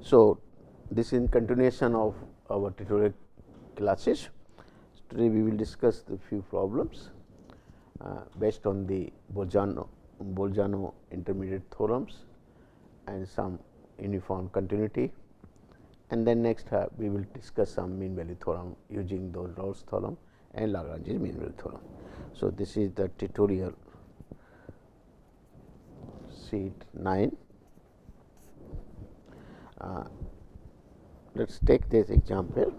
So, this is in continuation of our tutorial classes. Today, we will discuss the few problems based on the Bolzano intermediate theorems and some uniform continuity, and then next we will discuss some mean value theorem using those Rawls theorem and Lagrange's mean value theorem. So, this is the tutorial sheet 9. Let us take this example.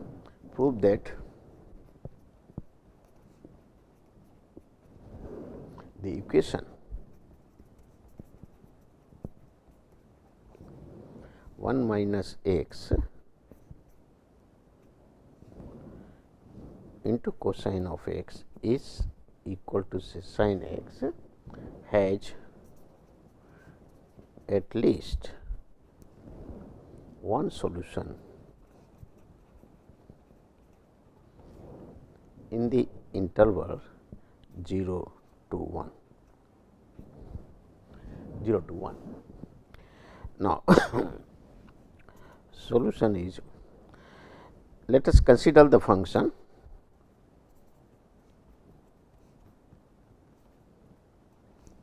Prove that the equation (1 minus x) into cosine of x is equal to say sin x has at least one solution in the interval 0 to 1. Now, solution is, let us consider the function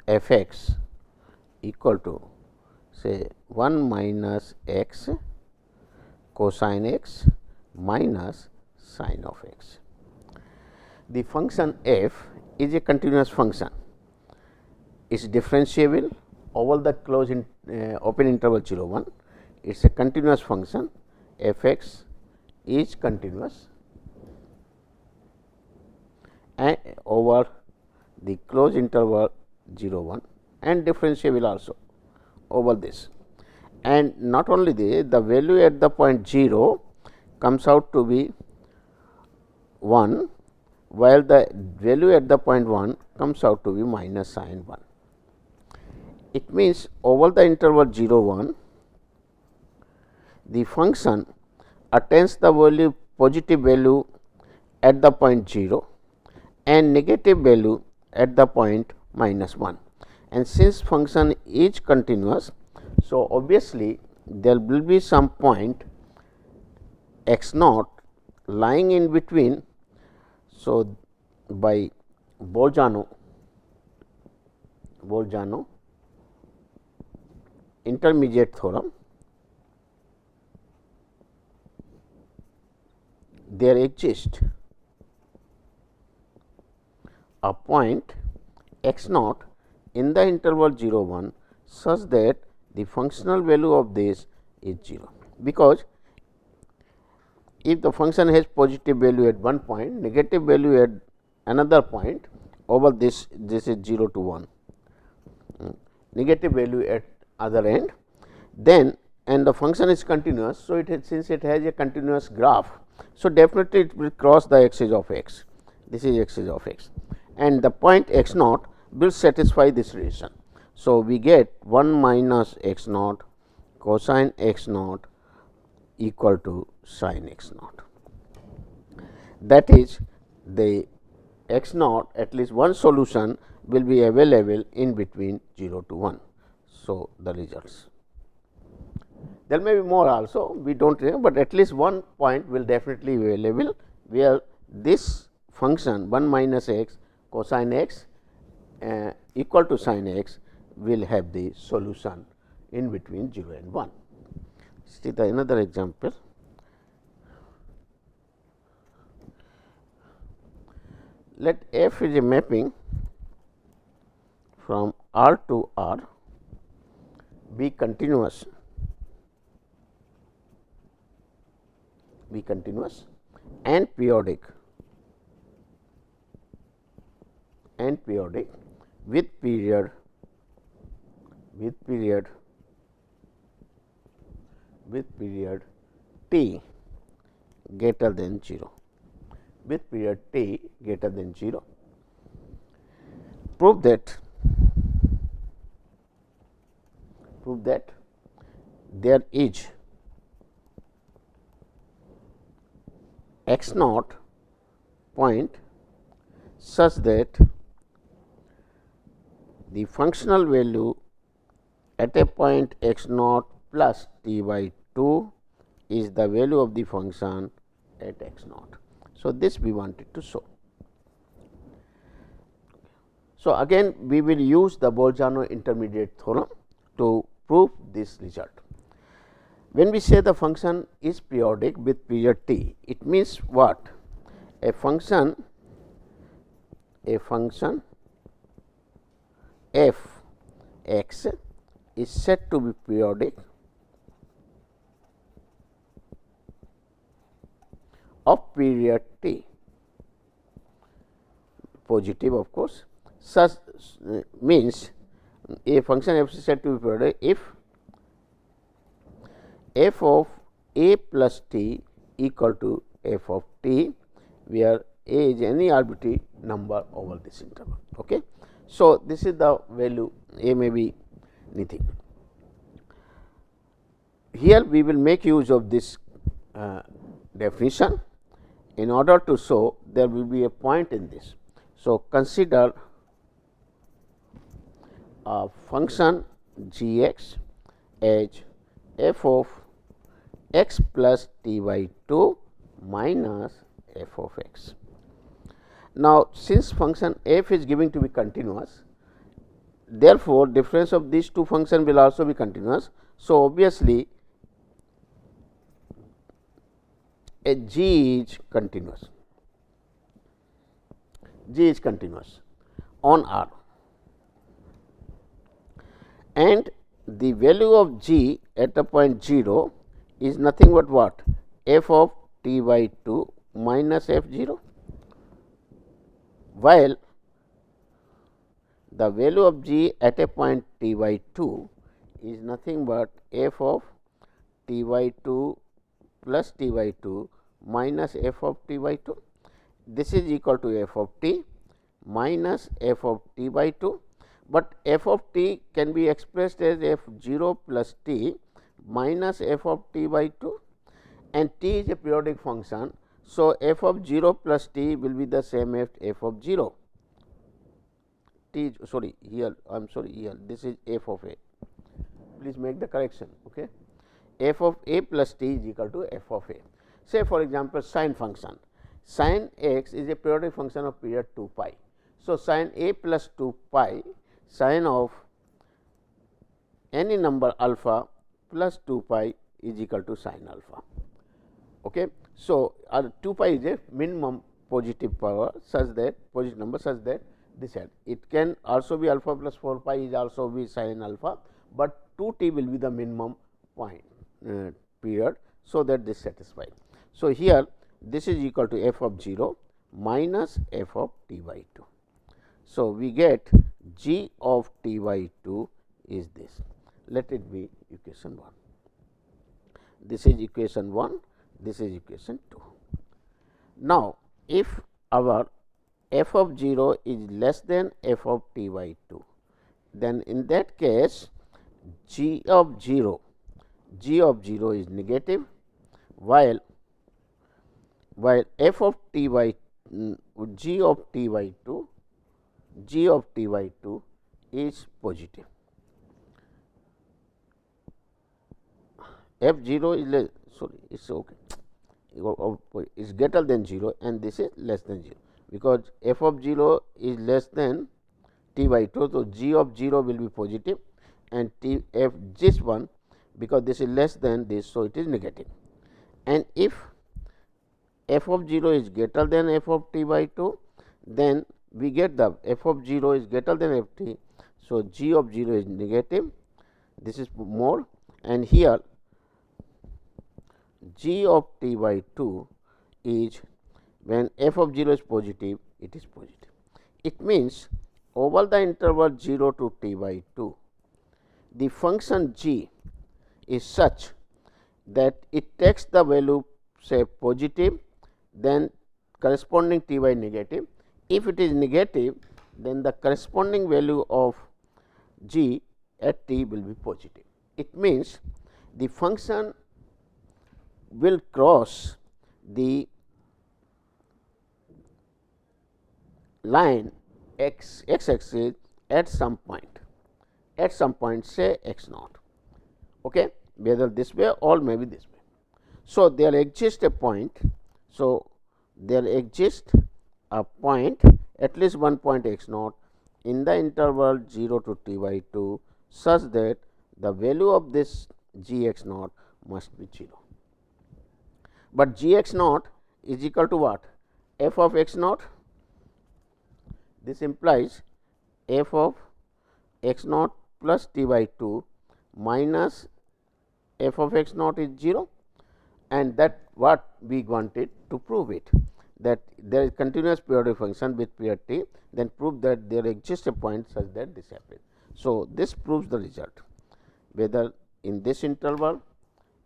f x equal to say 1 minus x cosine x minus sin of x. The function f is a continuous function, is differentiable over the closed open interval 0 1. It is a continuous function, f x is continuous and over the closed interval 0 1 and differentiable also over this. And not only this, the value at the point 0 comes out to be 1, while the value at the point 1 comes out to be minus sin 1. It means, over the interval 0 1, the function attains the value positive value at the point 0 and negative value at the point minus 1. And since function is continuous, so obviously there will be some point x naught lying in between. So, by Bolzano intermediate theorem, there exists a point x naught in the interval 0 1 such that the functional value of this is 0, because if the function has positive value at one point, negative value at another point, over this is 0 to 1, negative value at other end, then and the function is continuous. So, since it has a continuous graph, so definitely it will cross the axis of x, this is axis of x, and the point x naught will satisfy this relation. So, we get 1 minus x naught cosine x naught equal to sin x naught. That is, the x naught, at least one solution will be available in between 0 to 1. So, the results. There may be more also, we do not know, but at least one point will definitely be available, where this function 1 minus x cosine x equal to sin x will have the solution in between 0 and 1. See the another example. Let f is a mapping from R to R, be continuous and periodic with period t greater than 0, with period t greater than 0. Prove that there is x naught point such that the functional value at a point x naught plus t by 2 is the value of the function at x naught. So, this we wanted to show. So, again we will use the Bolzano intermediate theorem to prove this result. When we say the function is periodic with period t, it means what? A function f x is said to be periodic of period t, positive of course. Such means a function f is said to be periodic if f of a plus t equal to f of t, where a is any arbitrary number over this interval. Okay. So, this is the value, a may be anything. Here we will make use of this definition in order to show there will be a point in this. So, consider a function g x as f of x plus t by 2 minus f of x. Now, since function f is given to be continuous, therefore, difference of these two functions will also be continuous. So, obviously, a g is continuous, on R, and the value of g at the point 0 is nothing but what? F of t by 2 minus f 0, while the value of g at a point t by 2 is nothing but f of t by 2 plus t by 2 minus f of t by 2. This is equal to f of t minus f of t by 2, but f of t can be expressed as f 0 plus t minus f of t by 2, and t is a periodic function. So, f of 0 plus t will be the same as f of 0. T sorry here I am sorry here this is f of a, please make the correction. Okay. F of a plus t is equal to f of a. Say for example, sine function, sine x is a periodic function of period 2 pi. So, sine a plus 2 pi sine of any number alpha plus 2 pi is equal to sine alpha. Okay. So, 2 pi is a minimum positive power such that positive number such that this had, it can also be alpha plus 4 pi is also be sine alpha, but 2 t will be the minimum point period. So, that this satisfies. So, here this is equal to f of 0 minus f of t by 2. So, we get g of t by 2 is this, let it be equation 1. This is equation 1, this is equation 2. Now, if our f of 0 is less than f of t by 2, then in that case g of 0 is negative, while f of t by g of t by 2 is positive. F 0 is less, sorry, it is okay, is greater than 0 and this is less than 0, because f of 0 is less than t by 2. So, g of 0 will be positive and t f this one, because this is less than this. So, it is negative, and if f of 0 is greater than f of t by 2, then we get the f of 0 is greater than f t. So, g of 0 is negative, this is more, and here g of t by 2 is when f of 0 is positive, it is positive. It means, over the interval 0 to t by 2, the function g is such that it takes the value say positive, then corresponding t by negative. If it is negative, then the corresponding value of g at t will be positive. It means, the function will cross the line x axis at some point say x naught, okay, whether this way or maybe this way. So, there exists a point. So, there exists a point, at least one point x naught in the interval 0 to t by 2 such that the value of this g x naught must be 0. But g x naught is equal to what? F of x naught. This implies f of x naught plus t by 2 minus f of x naught is 0, and that what we wanted to prove it, that there is continuous periodic function with period t, then prove that there exists a point such that this happens. So, this proves the result, whether in this interval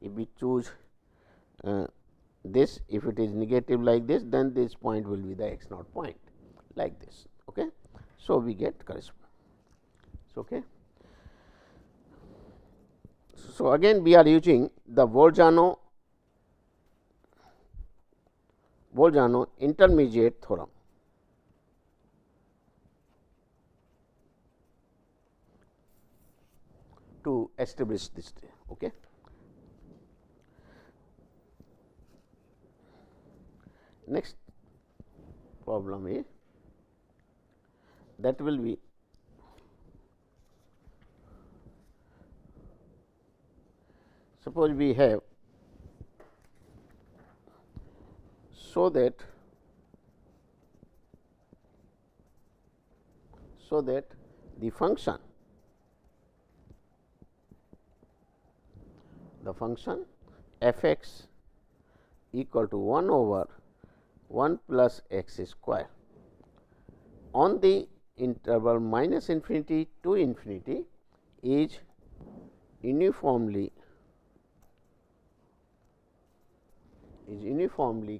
if we choose this, if it is negative like this, then this point will be the x naught point like this. Okay. So, we get correspondence. Okay. So, again we are using the Bolzano intermediate theorem. To establish this. Okay. Next problem is that will be suppose we have so that the function f x equal to 1 over 1 plus x square on the interval minus infinity to infinity is uniformly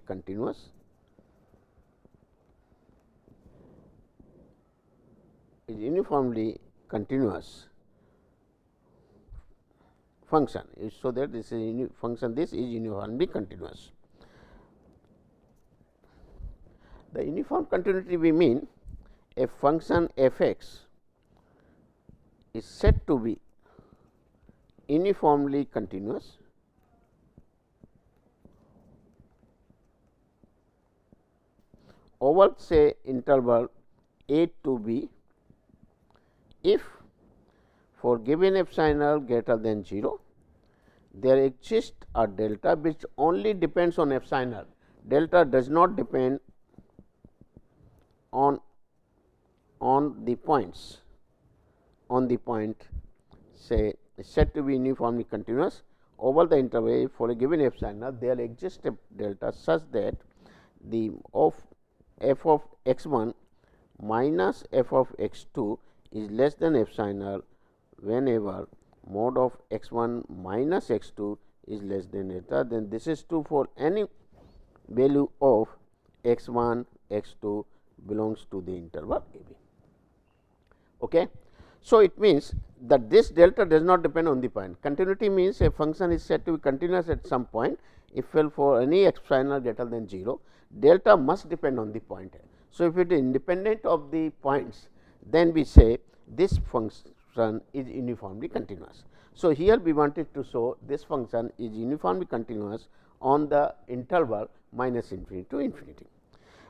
continuous, function. So, that this is function, this is uniformly continuous. The uniform continuity we mean a function f x is said to be uniformly continuous over say interval a to b if for given epsilon r greater than 0 there exists a delta which only depends on epsilon r. Delta does not depend on the points, on the point say said to be uniformly continuous over the interval for a given epsilon r, there exists a delta such that the of f of x 1 minus f of x 2 is less than epsilon r whenever mod of x 1 minus x 2 is less than eta, then this is true for any value of x 1 x 2 belongs to the interval a b. Okay. So, it means that this delta does not depend on the point. Continuity means a function is said to be continuous at some point if for any epsilon r greater than 0, delta must depend on the point. So, if it is independent of the points, then we say this function is uniformly continuous. So, here we wanted to show this function is uniformly continuous on the interval minus infinity to infinity.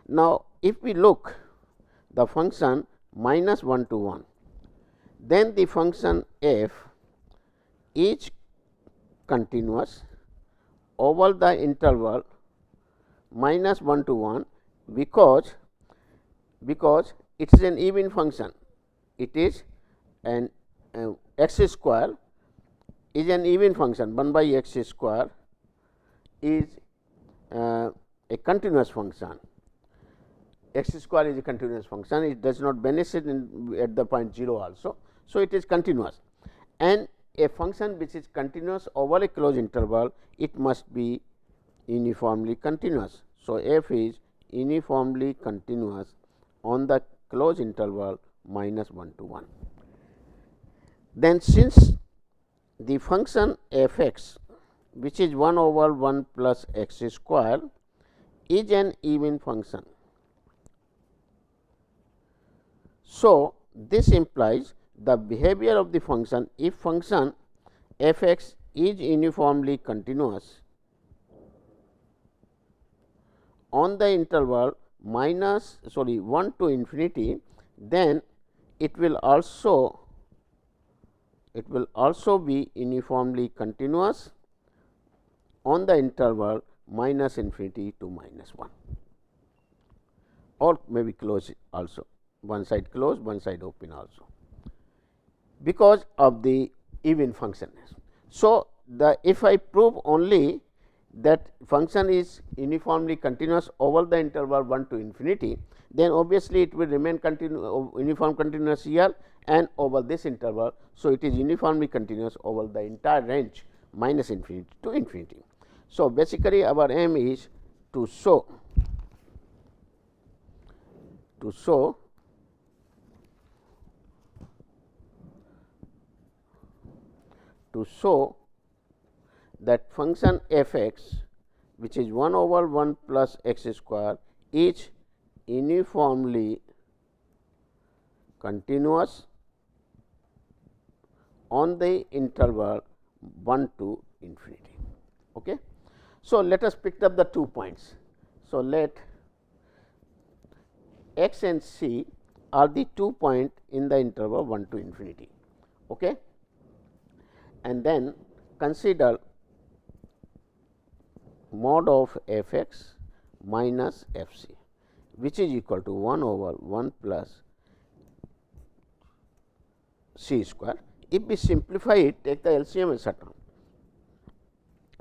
Now, if we look the function minus 1 to 1, then the function f is continuous over the interval minus 1 to 1 because it is an even function. It is an x square is an even function, 1 by x square is a continuous function. X square is a continuous function, it does not vanish at the point 0 also. So, it is continuous, and a function which is continuous over a closed interval, it must be uniformly continuous. So, f is uniformly continuous on the closed interval minus 1 to 1. Then since the function f x which is 1 over 1 plus x square is an even function. So, this implies the behavior of the function if function f x is uniformly continuous on the interval minus 1 to infinity, then it will also be uniformly continuous on the interval minus infinity to minus 1, or maybe close also, one side closed, one side open also, because of the even function. So, if I prove only that function is uniformly continuous over the interval 1 to infinity, then obviously it will remain uniform continuous here and over this interval. So, it is uniformly continuous over the entire range minus infinity to infinity. So, basically our aim is to show that function f x, which is 1 over 1 plus x square, is uniformly continuous on the interval 1 to infinity. Okay. So, let us pick up the 2 points. So, let x and c are the 2 points in the interval 1 to infinity. Okay. And then consider mod of f x minus f c, which is equal to 1 over 1 plus c square. If we simplify it, take the LCM etc.,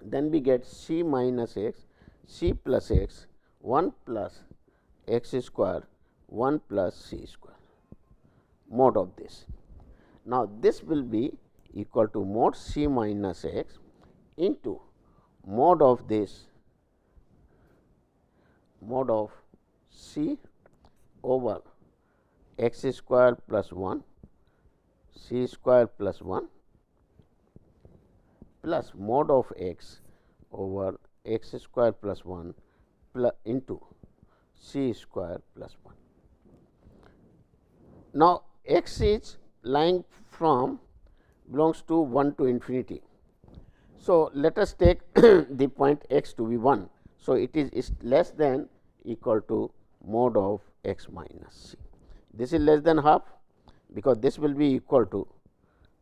then we get c minus x, c plus x, 1 plus x square, 1 plus c square, mod of this. Now, this will be equal to mod c minus x into mod of this, mod of c over x square plus 1, c square plus 1 plus mod of x over x square plus 1 plus into c square plus 1. Now, x is lying from belongs to 1 to infinity. So, let us take the point x to be 1. So, it is less than equal to mod of x minus c. This is less than half, because this will be equal to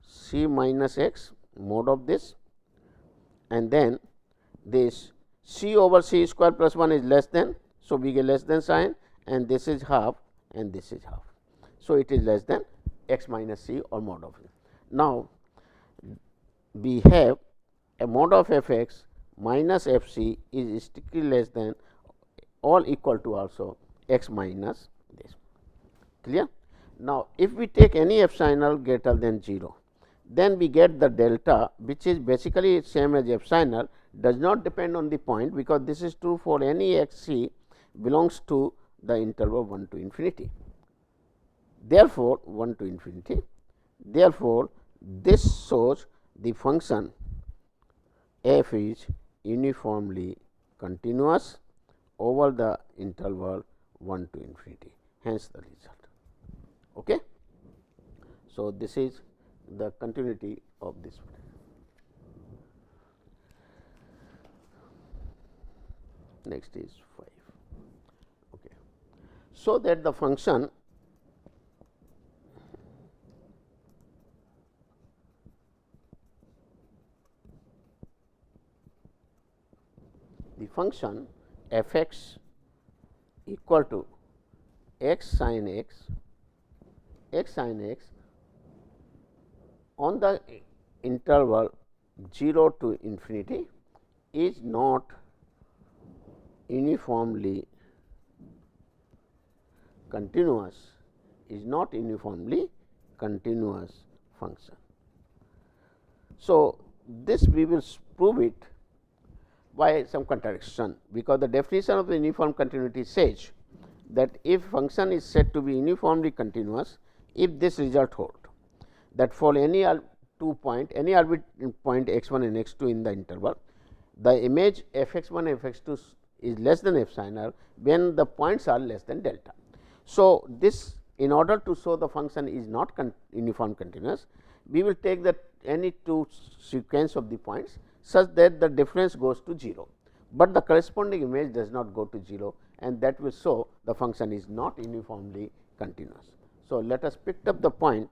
c minus x mod of this, and then this c over c square plus 1 is less than. So, we get less than sign, and this is half and this is half. So, it is less than x minus c or mod of it. Now, we have a mod of f x minus f c is strictly less than or equal to also x minus this. Clear? Now, if we take any epsilon greater than 0, then we get the delta, which is basically same as epsilon, does not depend on the point, because this is true for any x c belongs to the interval 1 to infinity. Therefore, 1 to infinity. Therefore, this shows the function f is uniformly continuous over the interval 1 to infinity, hence the result. Okay. So, this is the continuity of this one. Next is 5. Okay. So, that the function f x equal to x sin x on the interval 0 to infinity is not uniformly continuous, function. So, this we will prove it by some contradiction, because the definition of the uniform continuity says that if function is said to be uniformly continuous, if this result hold, that for any 2 point, any arbitrary point x 1 and x 2 in the interval, the image f x 1 f x 2 is less than epsilon when the points are less than delta. So, this in order to show the function is not uniform continuous, we will take that any 2 sequence of the points such that the difference goes to 0. but the corresponding image does not go to 0, and that will show the function is not uniformly continuous. So, let us pick up the point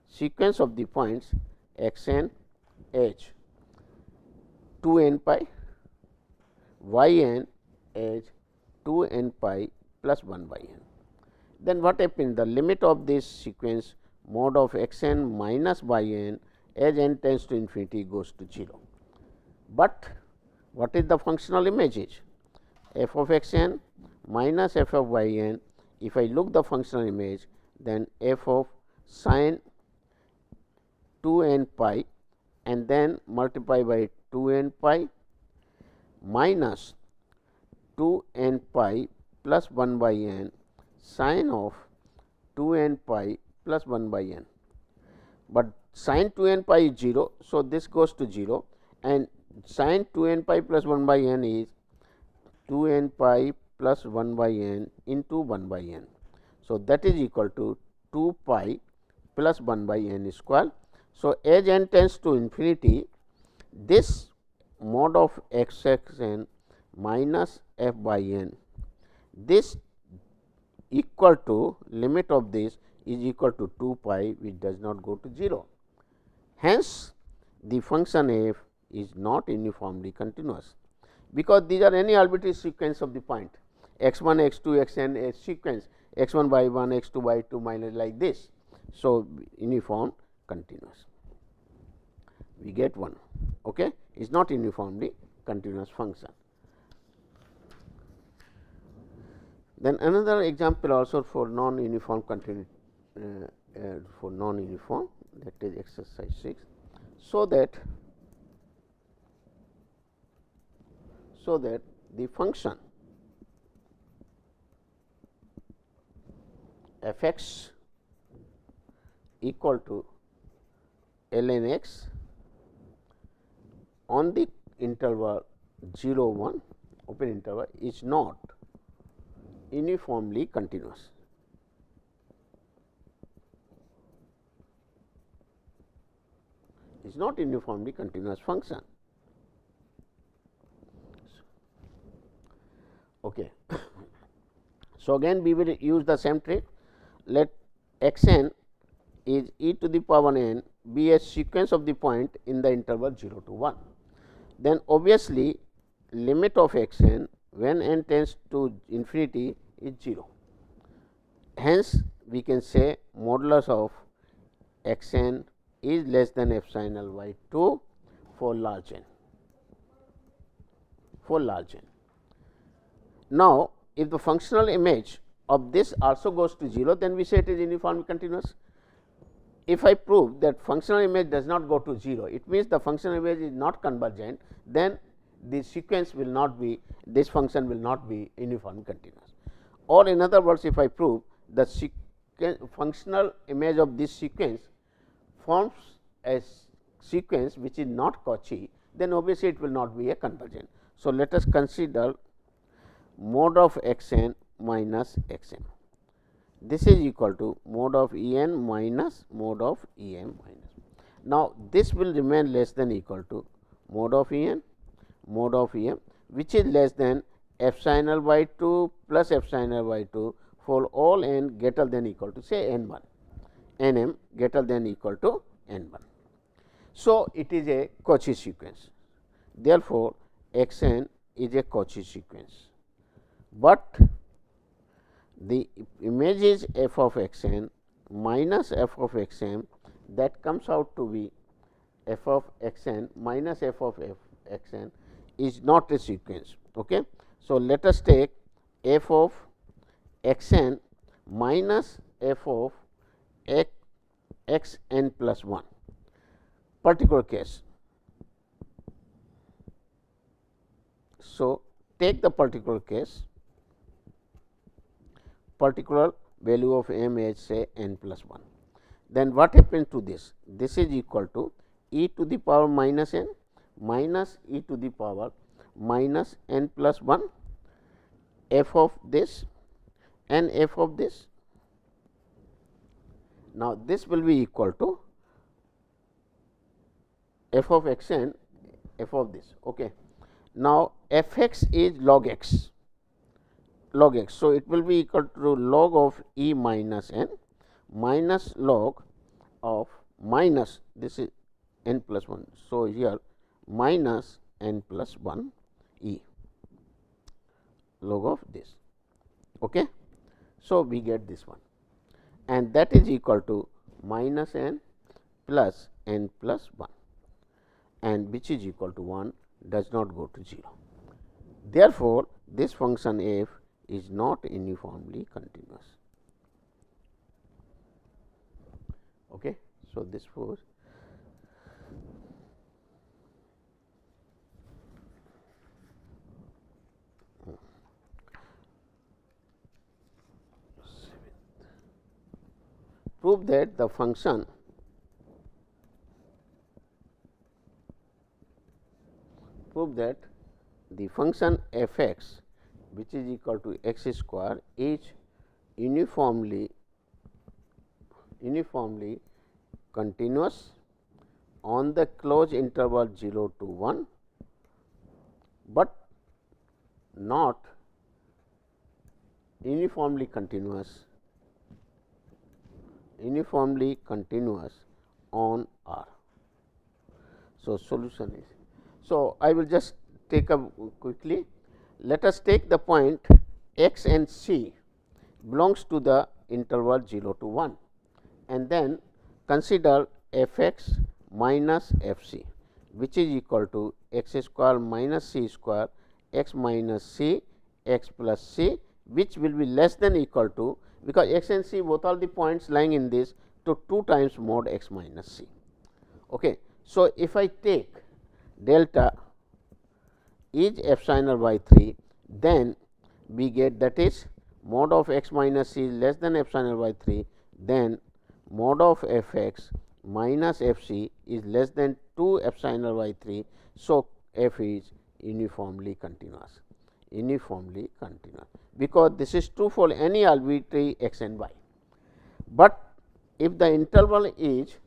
sequence of the points x n h 2 n pi, y n h 2 n pi plus 1 by n. Then what happens? The limit of this sequence mod of x n minus y n as n tends to infinity goes to 0. But what is the functional image? F of x n minus f of y n. If I look the functional image, then f of sin 2 n pi and then multiply by 2 n pi minus 2 n pi plus 1 by n sin of 2 n pi plus 1 by n. But sin 2 n pi is 0. So, this goes to 0, and sin 2 n pi plus 1 by n is 2 n pi plus 1 by n into 1 by n. So, that is equal to 2 pi plus 1 by n square. So, as n tends to infinity, this mod of x x n minus f by n, this equal to limit of this is equal to 2 pi, which does not go to 0. Hence, the function f is not uniformly continuous, because these are any arbitrary sequence of the point x 1, x 2, x n a sequence x 1 by 1, x 2 by 2 minus like this. So, uniform continuous, we get 1, okay, is not uniformly continuous function. Then another example also for non-uniform continuity, for non-uniform, that is exercise 6. So that the function f x equal to ln x on the interval 0 1 open interval is not uniformly continuous. Is not uniformly continuous function. Okay. So, again we will use the same trick. Let x n is e to the power n be a sequence of the point in the interval 0 to 1. Then obviously, limit of x n when n tends to infinity is 0. Hence, we can say modulus of x n is less than epsilon by 2 for large n. Now, if the functional image of this also goes to 0, then we say it is uniformly continuous. If I prove that functional image does not go to 0, it means the functional image is not convergent, then the sequence will not be, this function will not be uniformly continuous. Or in other words, if I prove the functional image of this sequence forms a sequence which is not Cauchy, then obviously it will not be a convergent. So, let us consider mod of x n minus x m. This is equal to mod of E n minus mod of E m minus. Now, this will remain less than equal to mod of E n, mod of E m, which is less than epsilon by 2 plus epsilon by 2 for all n greater than equal to say n 1, n m greater than equal to n 1. So, it is a Cauchy sequence. Therefore, x n is a Cauchy sequence, but the image is f of x n minus f of x m, that comes out to be f of x n minus f of x n is not a sequence. Okay. So, let us take f of x n minus f of x n plus 1 particular case. So, take the particular case, particular value of m as say n plus 1. Then what happens to this? This is equal to e to the power minus n minus e to the power minus n plus 1 f of this and f of this. Now, this will be equal to f of x n f of this. Okay. Now, f x is log x, So, it will be equal to log of e minus n minus log of minus, this is n plus 1. So, here minus n plus 1 e log of this. Okay. So, we get this one, and that is equal to minus n plus n plus 1, and which is equal to 1, does not go to 0. Therefore, this function f is not uniformly continuous. Okay. So, this was prove that the function f x, which is equal to x square, is uniformly continuous on the closed interval 0 to 1, but not uniformly continuous on R. So, solution is. So, I will just take up quickly. Let us take the point x and c belongs to the interval 0 to 1, and then consider f x minus f c, which is equal to x square minus c square x minus c x plus c, which will be less than equal to, because x and c both are the points lying in this, to 2 times mod x minus c. Okay. So, if I take delta is epsilon by 3, then we get, that is mod of x minus c is less than epsilon by 3, then mod of f x minus f c is less than 2 epsilon by 3. So, f is uniformly continuous, because this is true for any arbitrary x and y. But if the interval is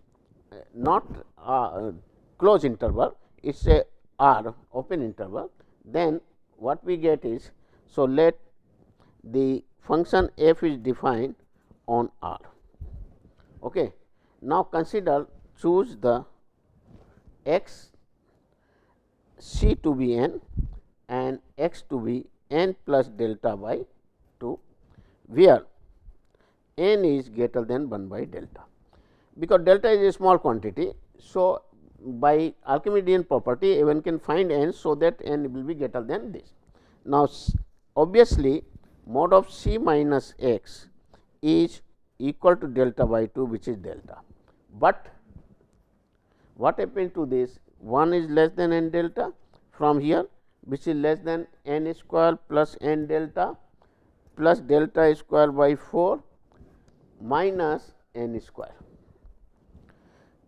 not closed interval, it is a R open interval, then what we get is, so let the function f is defined on R. Okay. Now, consider, choose the x c to be n and x to be n plus delta by 2, where n is greater than 1 by delta, because delta is a small quantity. So, by Archimedean property, one can find n, so that n will be greater than this. Now, obviously, mod of c minus x is equal to delta by 2, which is delta, but what happened to this? 1 is less than n delta from here, which is less than n square plus n delta plus delta square by 4 minus n square.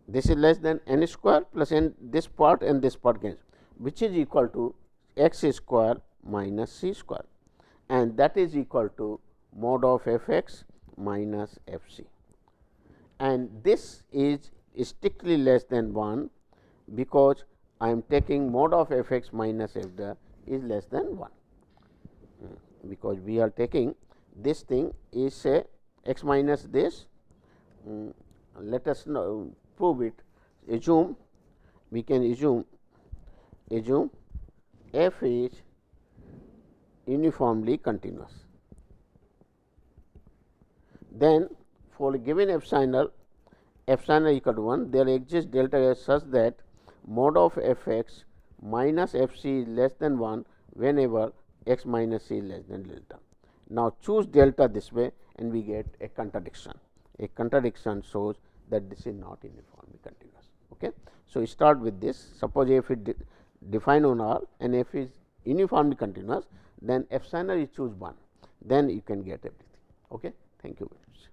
This is less than n square plus n, this part and this part gains, which is equal to x square minus c square, and that is equal to mod of f x minus f c, and this is strictly less than 1, because I am taking mod of f x minus f the is less than 1, because we are taking this thing is a x minus this. Let us know, prove it. Assume, we can assume f is uniformly continuous. Then for a given epsilon equal to 1, there exists delta s such that mod of f x minus f c is less than 1 whenever x minus c is less than delta. Now, choose delta this way and we get a contradiction. A contradiction shows that this is not uniformly continuous. Okay. So, start with this. Suppose f is defined on R and f is uniformly continuous, then epsilon you choose 1, then you can get everything. Okay. Thank you very much.